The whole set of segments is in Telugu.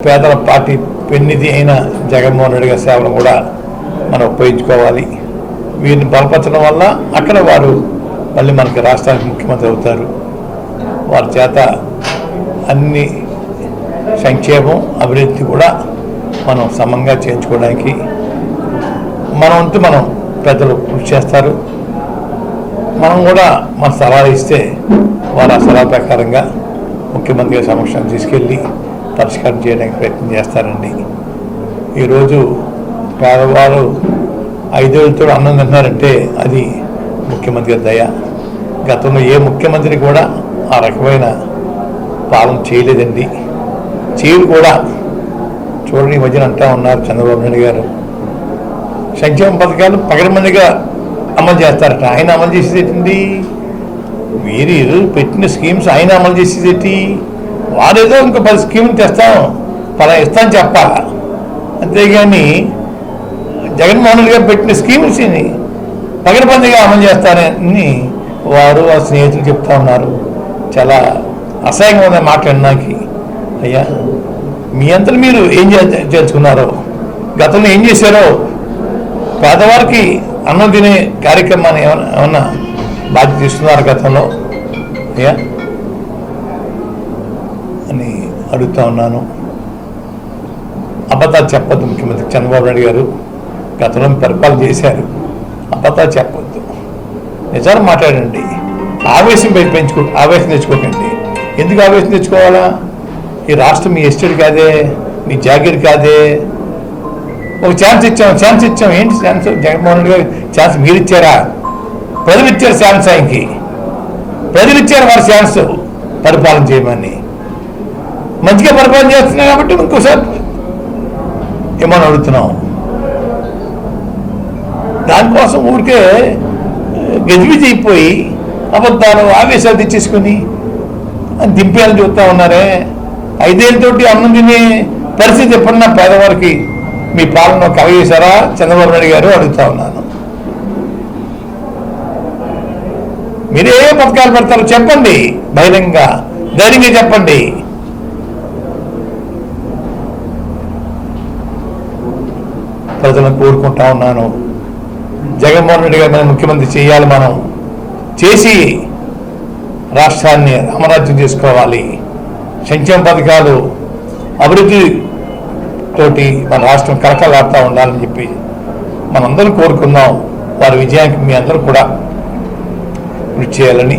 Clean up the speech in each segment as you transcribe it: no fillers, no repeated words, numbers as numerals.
పేదల పార్టీ పెన్నిధి అయిన జగన్మోహన్ రెడ్డి గారి సేవను కూడా మనం ఉపయోగించుకోవాలి. వీరిని బలపరచడం వల్ల అక్కడ వారు మళ్ళీ మనకి రాష్ట్రానికి ముఖ్యమంత్రి అవుతారు. వారి చేత అన్ని సంక్షేమం అభివృద్ధి కూడా మనం సమంగా చేయించుకోవడానికి మన వంతు మనం పెద్దలు కృషి చేస్తారు. మనం కూడా మన సలహాలు ఇస్తే వారు ఆ సలహా ప్రకారంగా ముఖ్యమంత్రి గారి సమక్షాన్ని తీసుకెళ్ళి పరిష్కారం చేయడానికి ప్రయత్నం చేస్తారండి. ఈరోజు పేదవారు 5 వేలతో అన్నం తిన్నారంటే అది ముఖ్యమంత్రి గారి దయ. గతంలో ఏ ముఖ్యమంత్రి కూడా ఆ రకమైన పాలన చేయలేదండి, చేయరు కూడా. చూడండి, ఈ మధ్యన అంటా ఉన్నారు చంద్రబాబు నాయుడు గారు సంక్షేమ పథకాలు పగడమందిగా అమలు చేస్తారట. ఆయన అమలు చేసేదేంటి? వీరు పెట్టిన స్కీమ్స్ ఆయన అమలు చేసేదేంటి? వారేదో ఇంకా 10 స్కీములు తెస్తాం, పలా ఇస్తాను చెప్పాలా. అంతేగాని జగన్మోహన్ రెడ్డి గారు పెట్టిన స్కీమ్స్ని పగడబందిగా అమలు చేస్తారని వారు ఆ స్నేహితులు చెప్తా ఉన్నారు. చాలా అసహ్యంగా ఉందని మాట్లాడినాకి. అయ్యా, మీ అంతా మీరు ఏం చేర్చుకున్నారో, గతంలో ఏం చేశారో, పేదవారికి అన్నం తినే కార్యక్రమాన్ని ఏమన్నా బాధ్యత ఇస్తున్నారు గతంలో అయ్యా అని అడుగుతా ఉన్నాను. అబద్ధాలు చెప్పొద్దు. ముఖ్యమంత్రి చంద్రబాబు నాయుడు గారు గతంలో పరిపాలన చేశారు. అబద్ధాలు చెప్పొద్దు, నిజాలు మాట్లాడండి. ఆవేశం తెచ్చుకోకండి. ఎందుకు ఆవేశం తెచ్చుకోవాలా? ఈ రాష్ట్రం మీ ఎస్టేట్ కాదే, మీ జాగీర్ కాదే. ఒక ఛాన్స్ ఇచ్చాం. ఏంటి ఛాన్స్? జగన్మోహన్ రెడ్డి గారు ఛాన్స్ మీరు ఇచ్చారా? ప్రజలు ఇచ్చారు ఛాన్స్. ఆయనకి ప్రజలు ఇచ్చారు వారి ఛాన్స్ పరిపాలన చేయమని. మంచిగా పరిపాలన చేస్తున్నాయి కాబట్టి ఇంకోసారి ఏమని అడుగుతున్నాం. దానికోసం ఊరికే గజిబిజి అయిపోయి అబద్ధాలు ఆవేశాలు తెచ్చేసుకుని దింపేయాలని చూస్తూ ఉన్నారే. 5 ఏళ్ళతోటి అన్నం తినే పరిస్థితి ఎప్పుడన్నా పేదవారికి మీ పాలన కలగజేశారా చంద్రబాబు నాయుడు గారు? అడుగుతా ఉన్నాను. మీరే పథకాలు పెడతారో చెప్పండి, బహిరంగంగా ధైర్యంగా చెప్పండి. ప్రజలను కోరుకుంటా ఉన్నాను. జగన్మోహన్ రెడ్డి గారు మనం ముఖ్యమంత్రి చేయాలి. మనం చేసి రాష్ట్రాన్ని రామరాజ్యం చేసుకోవాలి. సంక్షేమ పథకాలు అభివృద్ధి తోటి మన రాష్ట్రం కలకలాడుతూ ఉండాలని చెప్పి మనందరం కోరుకుందాం. వారి విజయానికి మీ అందరూ కూడా కృషి చేయాలని,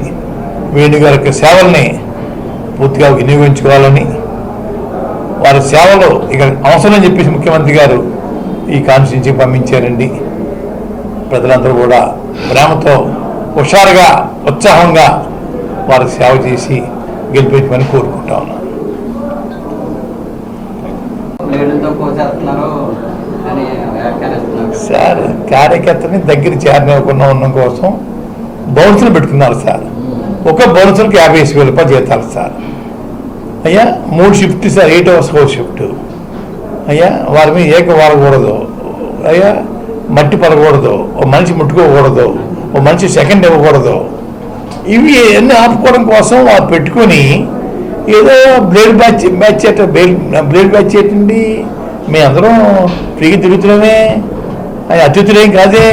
వేణుగారి సేవల్ని పూర్తిగా వినియోగించుకోవాలని, వారి సేవలు ఇక అవసరం చెప్పేసి ముఖ్యమంత్రి గారు ఈ కాన్స్టిట్యూన్సీకి పంపించారండి. ప్రజలందరూ కూడా ప్రేమతో హుషారుగా ఉత్సాహంగా వారికి సేవ చేసి గెలిపించమని కోరుకుంటా ఉన్నాను. సార్, కార్యకర్తని దగ్గర చేరనివ్వకుండా ఉండడం కోసం బౌన్సులు పెట్టుకున్నారు సార్. ఒక బౌన్సులకి 50,000 రూపాయలు జీతాలు సార్. అయ్యా 3 షిఫ్ట్ సార్, 8 hours ఒక షిఫ్ట్. అయ్యా వారి మీద ఏక వాడకూడదు. అయ్యా మట్టి పడకూడదు, ఓ మనిషి ముట్టుకోకూడదు, ఓ మనిషి సెకండ్ ఇవ్వకూడదు. ఇవి అన్నీ ఆపుకోవడం కోసం వారు పెట్టుకొని ఏదో బ్లేడ్ బ్యాచ్ ఏంటండి? మేము అందరం ఫ్రీగా తిరుగుతున్నామే, అది అతిథులేం కాదే.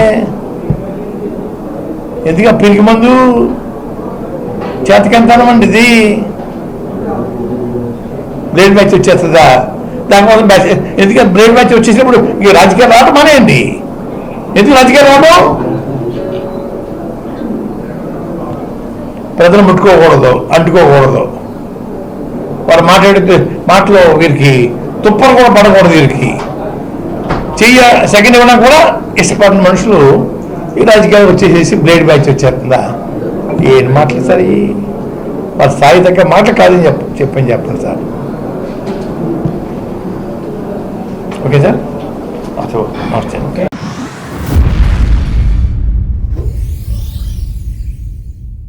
ఎందుకు పిరికి మందు చేతకంతానమండి? ఇది బ్లేడ్ బ్యాచ్ వచ్చేస్తుందా? దానికోసం బ్యాచ్ ఎందుకంటే బ్లేడ్ బ్యాచ్ వచ్చేసినప్పుడు ఈ రాజకీయాలు రావడం మానేయండి. ఎందుకు రాజకీయాలు రావడం? ప్రజలు ముట్టుకోకూడదు, అంటుకోకూడదు. వారు మాట్లాడే మాటలో వీరికి తుప్పలు కూడా పడకూడదు. వీరికి సెకండ్ ఇవ్వడం కూడా ఇష్టపడిన మనుషులు ఈ రాజకీయాలు వచ్చేసేసి బ్లేడ్ బ్యాచ్ వచ్చేస్తుందా? ఏం మాటలు సార్? వారి స్థాయి తగ్గ మాటలు కాదని చెప్పండి సార్. ఓకే సార్, నమస్తే.